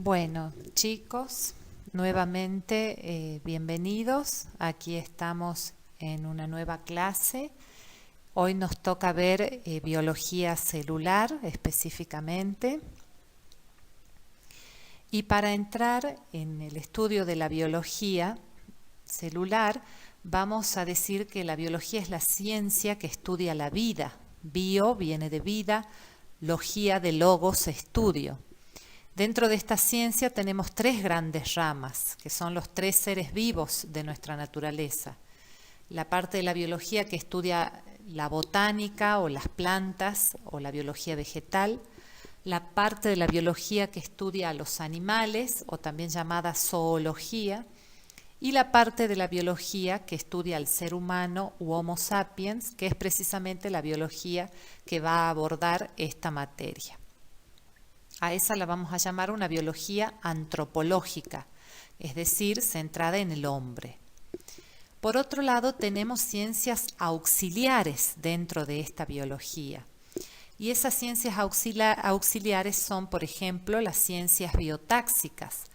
Bueno, chicos, nuevamente bienvenidos. Aquí estamos en una nueva clase. Hoy nos toca ver biología celular específicamente. Y para entrar en el estudio de la biología celular, vamos a decir que la biología es la ciencia que estudia la vida. Bio viene de vida, logía de logos, estudio. Dentro de esta ciencia tenemos tres grandes ramas, que son los tres seres vivos de nuestra naturaleza. La parte de la biología que estudia la botánica o las plantas o la biología vegetal, la parte de la biología que estudia a los animales o también llamada zoología, y la parte de la biología que estudia al ser humano u Homo sapiens, que es precisamente la biología que va a abordar esta materia. A esa la vamos a llamar una biología antropológica, es decir, centrada en el hombre. Por otro lado, tenemos ciencias auxiliares dentro de esta biología. Y esas ciencias auxiliares son, por ejemplo, las ciencias biotáxicas,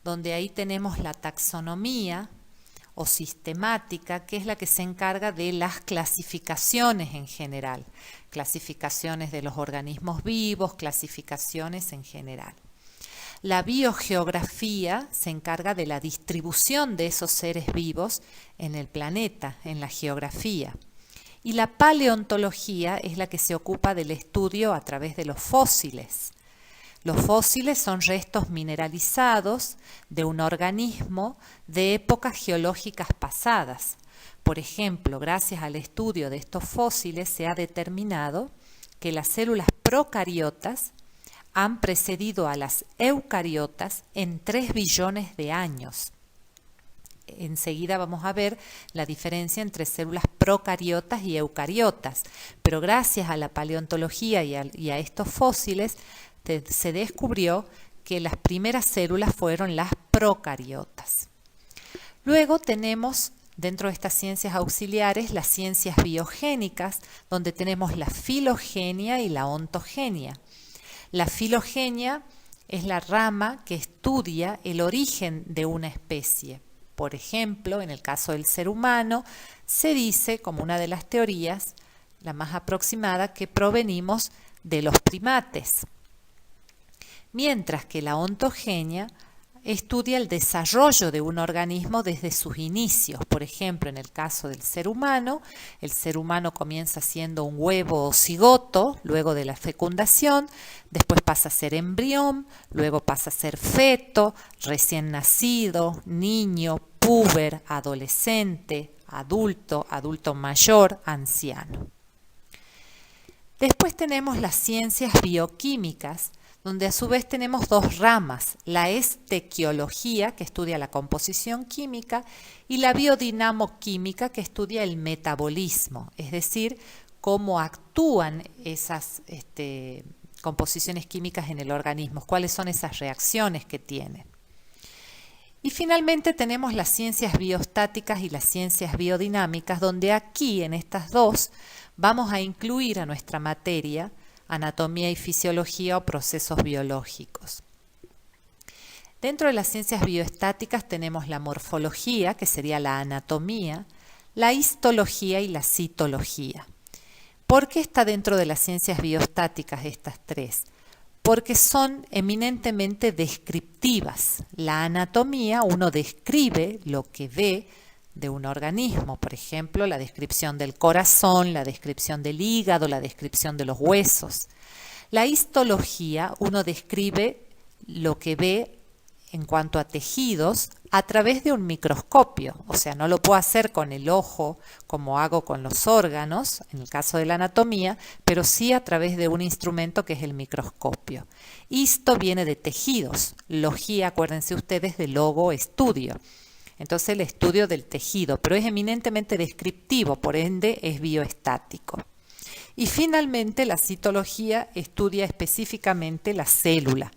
donde ahí tenemos la taxonomía o sistemática, que es la que se encarga de las clasificaciones en general, clasificaciones de los organismos vivos, clasificaciones en general. La biogeografía se encarga de la distribución de esos seres vivos en el planeta, en la geografía. Y la paleontología es la que se ocupa del estudio a través de los fósiles. Los fósiles son restos mineralizados de un organismo de épocas geológicas pasadas. Por ejemplo, gracias al estudio de estos fósiles se ha determinado que las células procariotas han precedido a las eucariotas en 3 billones de años. Enseguida vamos a ver la diferencia entre células procariotas y eucariotas, pero gracias a la paleontología y a estos fósiles se descubrió que las primeras células fueron las procariotas. Luego tenemos dentro de estas ciencias auxiliares las ciencias biogénicas, donde tenemos la filogenia y la ontogenia. La filogenia es la rama que estudia el origen de una especie. Por ejemplo, en el caso del ser humano, se dice, como una de las teorías, la más aproximada, que provenimos de los primates. Mientras que la ontogenia estudia el desarrollo de un organismo desde sus inicios. Por ejemplo, en el caso del ser humano, el ser humano comienza siendo un huevo o cigoto, luego de la fecundación, después pasa a ser embrión, luego pasa a ser feto, recién nacido, niño, puber, adolescente, adulto, adulto mayor, anciano. Después tenemos las ciencias bioquímicas, donde a su vez tenemos dos ramas, la estequiología, que estudia la composición química, y la biodinamoquímica, que estudia el metabolismo, es decir, cómo actúan esas composiciones químicas en el organismo, cuáles son esas reacciones que tienen. Y finalmente tenemos las ciencias biostáticas y las ciencias biodinámicas, donde aquí, en estas dos, vamos a incluir a nuestra materia anatomía y fisiología o procesos biológicos. Dentro de las ciencias bioestáticas tenemos la morfología, que sería la anatomía, la histología y la citología. ¿Por qué está dentro de las ciencias biostáticas estas tres? Porque son eminentemente descriptivas. La anatomía, uno describe lo que ve de un organismo, por ejemplo, la descripción del corazón, la descripción del hígado, la descripción de los huesos. La histología, uno describe lo que ve en cuanto a tejidos a través de un microscopio, o sea, no lo puedo hacer con el ojo como hago con los órganos, en el caso de la anatomía, pero sí a través de un instrumento que es el microscopio. Histo viene de tejidos, logía, acuérdense ustedes, de logo, estudio. Entonces el estudio del tejido, pero es eminentemente descriptivo, por ende es bioestático. Y finalmente la citología estudia específicamente la célula,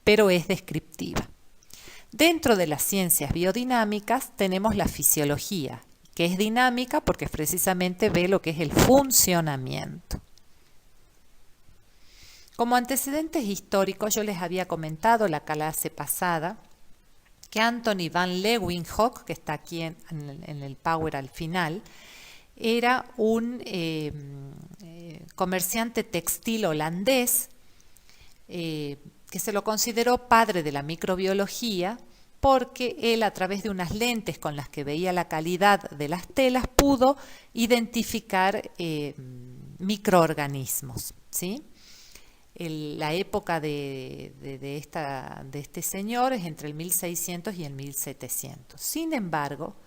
pero es descriptiva. Dentro de las ciencias biodinámicas tenemos la fisiología, que es dinámica porque precisamente ve lo que es el funcionamiento. Como antecedentes históricos, yo les había comentado la clase pasada que Anthony van Leeuwenhoek, que está aquí en el Power al final, era un comerciante textil holandés que se lo consideró padre de la microbiología porque él, a través de unas lentes con las que veía la calidad de las telas, pudo identificar microorganismos, ¿sí? La época de este señor es entre el 1600 y el 1700. Sin embargo,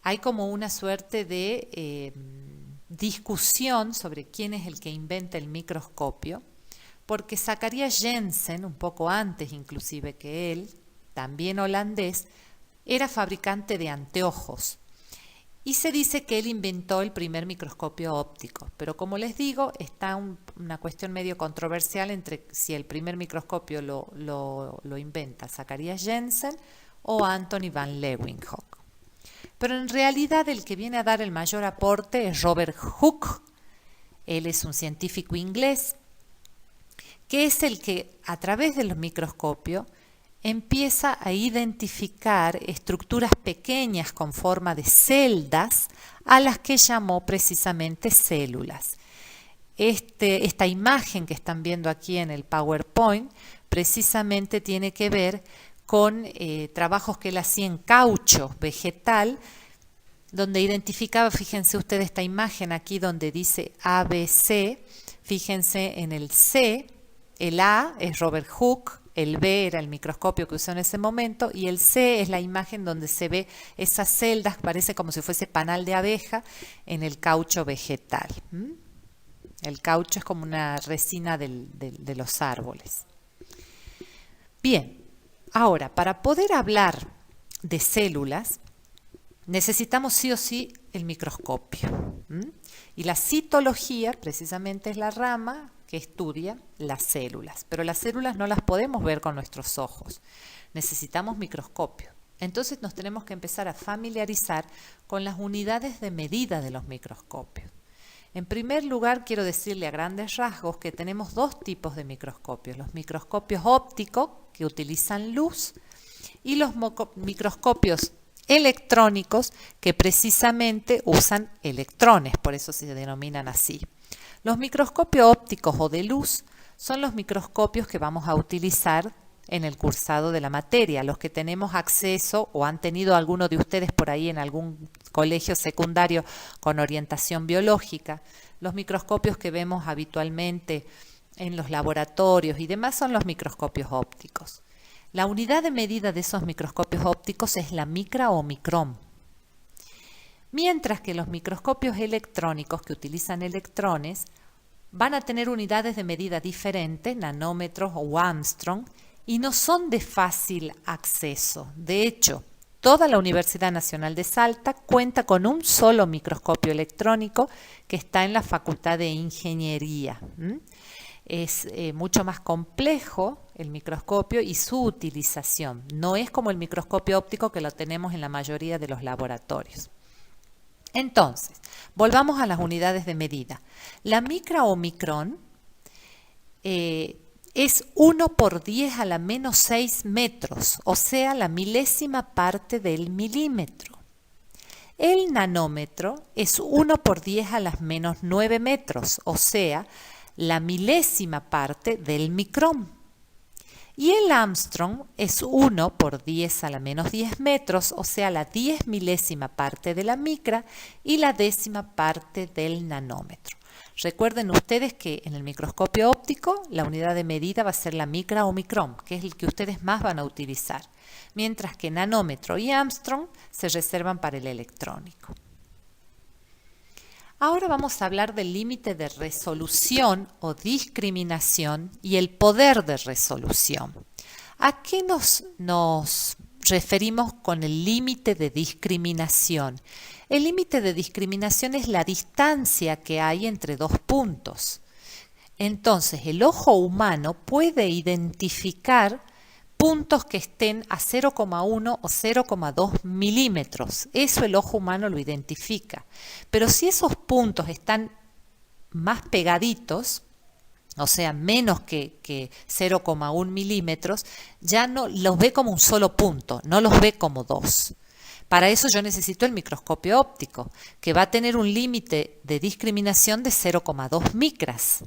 hay como una suerte de discusión sobre quién es el que inventa el microscopio, porque Zacharias Jensen, un poco antes inclusive que él, también holandés, era fabricante de anteojos. Y se dice que él inventó el primer microscopio óptico, pero como les digo, está una cuestión medio controversial entre si el primer microscopio lo inventa Zacharias Jensen o Anthony van Leeuwenhoek. Pero en realidad el que viene a dar el mayor aporte es Robert Hooke. Él es un científico inglés que es el que a través de los microscopios empieza a identificar estructuras pequeñas con forma de celdas a las que llamó precisamente células. Esta imagen que están viendo aquí en el PowerPoint precisamente tiene que ver con trabajos que él hacía en caucho vegetal, donde identificaba, fíjense ustedes esta imagen aquí donde dice ABC, fíjense en el C, el A es Robert Hooke, el B era el microscopio que usó en ese momento y el C es la imagen donde se ve esas celdas, parece como si fuese panal de abeja en el caucho vegetal. El caucho es como una resina de los árboles. Bien, ahora para poder hablar de células necesitamos sí o sí el microscopio. Y la citología precisamente es la rama que estudia las células, pero las células no las podemos ver con nuestros ojos, necesitamos microscopio. Entonces nos tenemos que empezar a familiarizar con las unidades de medida de los microscopios. En primer lugar, quiero decirle a grandes rasgos que tenemos dos tipos de microscopios, los microscopios ópticos que utilizan luz y los microscopios electrónicos que precisamente usan electrones, por eso se denominan así. Los microscopios ópticos o de luz son los microscopios que vamos a utilizar en el cursado de la materia, los que tenemos acceso o han tenido alguno de ustedes por ahí en algún colegio secundario con orientación biológica. Los microscopios que vemos habitualmente en los laboratorios y demás son los microscopios ópticos. La unidad de medida de esos microscopios ópticos es la micra o micrón. Mientras que los microscopios electrónicos que utilizan electrones van a tener unidades de medida diferentes, nanómetros o Armstrong, y no son de fácil acceso. De hecho, toda la Universidad Nacional de Salta cuenta con un solo microscopio electrónico que está en la Facultad de Ingeniería. Es mucho más complejo el microscopio y su utilización. No es como el microscopio óptico que lo tenemos en la mayoría de los laboratorios. Entonces, volvamos a las unidades de medida. La micra o micrón es 1 por 10 a la menos 6 metros, o sea, la milésima parte del milímetro. El nanómetro es 1 por 10 a las menos 9 metros, o sea, la milésima parte del micrón. Y el Armstrong es 1 por 10 a la menos 10 metros, o sea, la 10 milésima parte de la micra y la décima parte del nanómetro. Recuerden ustedes que en el microscopio óptico la unidad de medida va a ser la micra o micrón, que es el que ustedes más van a utilizar, mientras que nanómetro y Armstrong se reservan para el electrónico. Ahora vamos a hablar del límite de resolución o discriminación y el poder de resolución. ¿A qué nos referimos con el límite de discriminación? El límite de discriminación es la distancia que hay entre dos puntos. Entonces, el ojo humano puede identificar puntos que estén a 0,1 o 0,2 milímetros. Eso el ojo humano lo identifica. Pero si esos puntos están más pegaditos, o sea, menos que 0,1 milímetros, ya no los ve como un solo punto, no los ve como dos. Para eso yo necesito el microscopio óptico, que va a tener un límite de discriminación de 0,2 micras.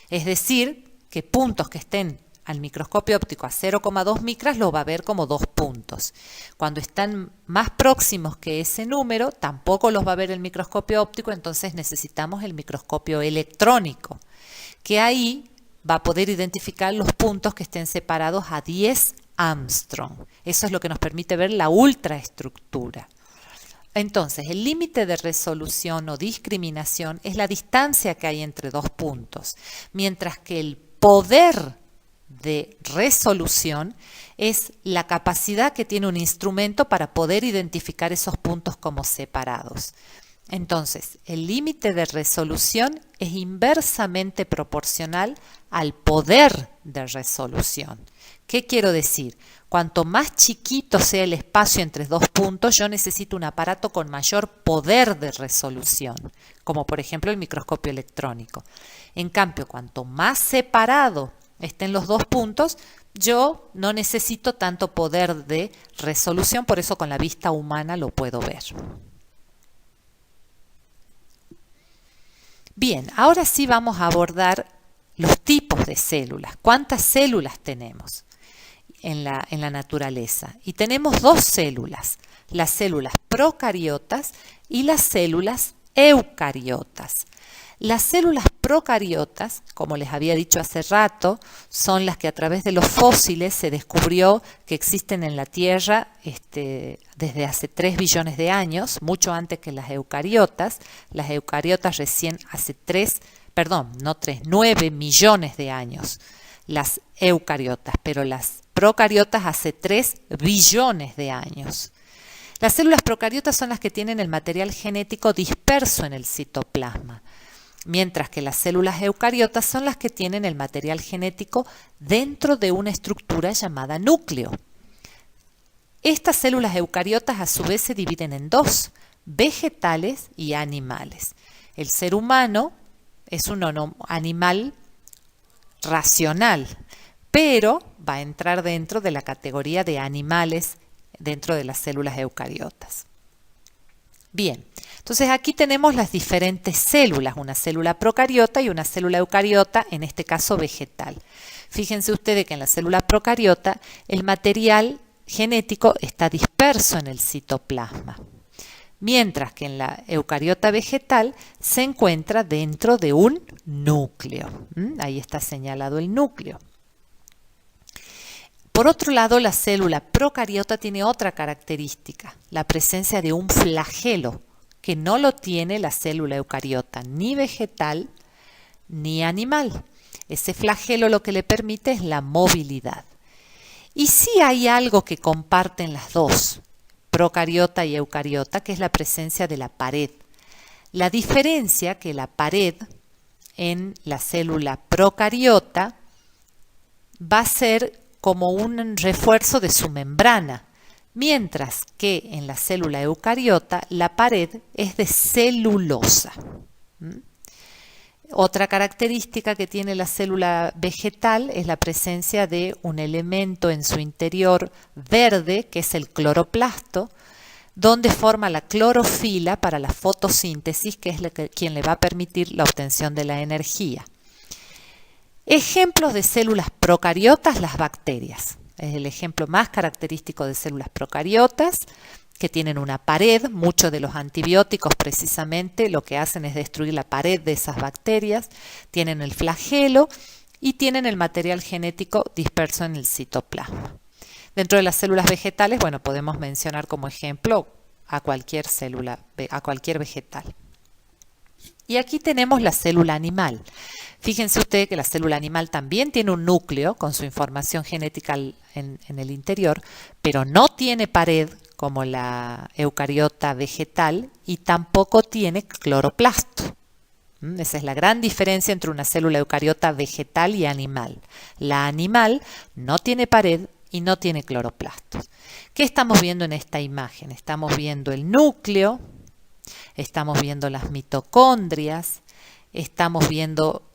Es decir, que puntos que estén al microscopio óptico a 0,2 micras lo va a ver como dos puntos. Cuando están más próximos que ese número, tampoco los va a ver el microscopio óptico, entonces necesitamos el microscopio electrónico, que ahí va a poder identificar los puntos que estén separados a 10 Armstrong. Eso es lo que nos permite ver la ultraestructura. Entonces, el límite de resolución o discriminación es la distancia que hay entre dos puntos, mientras que el poder de resolución es la capacidad que tiene un instrumento para poder identificar esos puntos como separados. Entonces, el límite de resolución es inversamente proporcional al poder de resolución. ¿Qué quiero decir? Cuanto más chiquito sea el espacio entre dos puntos, yo necesito un aparato con mayor poder de resolución, como por ejemplo el microscopio electrónico. En cambio, cuanto más separado estén los dos puntos, yo no necesito tanto poder de resolución, por eso con la vista humana lo puedo ver. Bien, ahora sí vamos a abordar los tipos de células. ¿Cuántas células tenemos en la naturaleza? Y tenemos dos células, las células procariotas y las células eucariotas. Las células procariotas, como les había dicho hace rato, son las que a través de los fósiles se descubrió que existen en la Tierra desde hace 3 billones de años, mucho antes que las eucariotas. Las eucariotas recién hace 9 millones de años, las eucariotas, pero las procariotas hace 3 billones de años. Las células procariotas son las que tienen el material genético disperso en el citoplasma, mientras que las células eucariotas son las que tienen el material genético dentro de una estructura llamada núcleo. Estas células eucariotas a su vez se dividen en dos, vegetales y animales. El ser humano es un animal racional, pero va a entrar dentro de la categoría de animales dentro de las células eucariotas. Bien, entonces aquí tenemos las diferentes células, una célula procariota y una célula eucariota, en este caso vegetal. Fíjense ustedes que en la célula procariota el material genético está disperso en el citoplasma, mientras que en la eucariota vegetal se encuentra dentro de un núcleo. Ahí está señalado el núcleo. Por otro lado, la célula procariota tiene otra característica, la presencia de un flagelo, que no lo tiene la célula eucariota, ni vegetal ni animal. Ese flagelo lo que le permite es la movilidad. Y sí hay algo que comparten las dos, procariota y eucariota, que es la presencia de la pared. La diferencia que la pared en la célula procariota va a ser como un refuerzo de su membrana, mientras que en la célula eucariota la pared es de celulosa. Otra característica que tiene la célula vegetal es la presencia de un elemento en su interior verde, que es el cloroplasto, donde forma la clorofila para la fotosíntesis, que es quien le va a permitir la obtención de la energía. Ejemplos de células procariotas, las bacterias. Es el ejemplo más característico de células procariotas, que tienen una pared. Muchos de los antibióticos precisamente lo que hacen es destruir la pared de esas bacterias. Tienen el flagelo y tienen el material genético disperso en el citoplasma. Dentro de las células vegetales, bueno, podemos mencionar como ejemplo a cualquier célula, a cualquier vegetal. Y aquí tenemos la célula animal. Fíjense ustedes que la célula animal también tiene un núcleo con su información genética en el interior, pero no tiene pared como la eucariota vegetal y tampoco tiene cloroplasto. Esa es la gran diferencia entre una célula eucariota vegetal y animal. La animal no tiene pared y no tiene cloroplastos. ¿Qué estamos viendo en esta imagen? Estamos viendo el núcleo, estamos viendo las mitocondrias, estamos viendo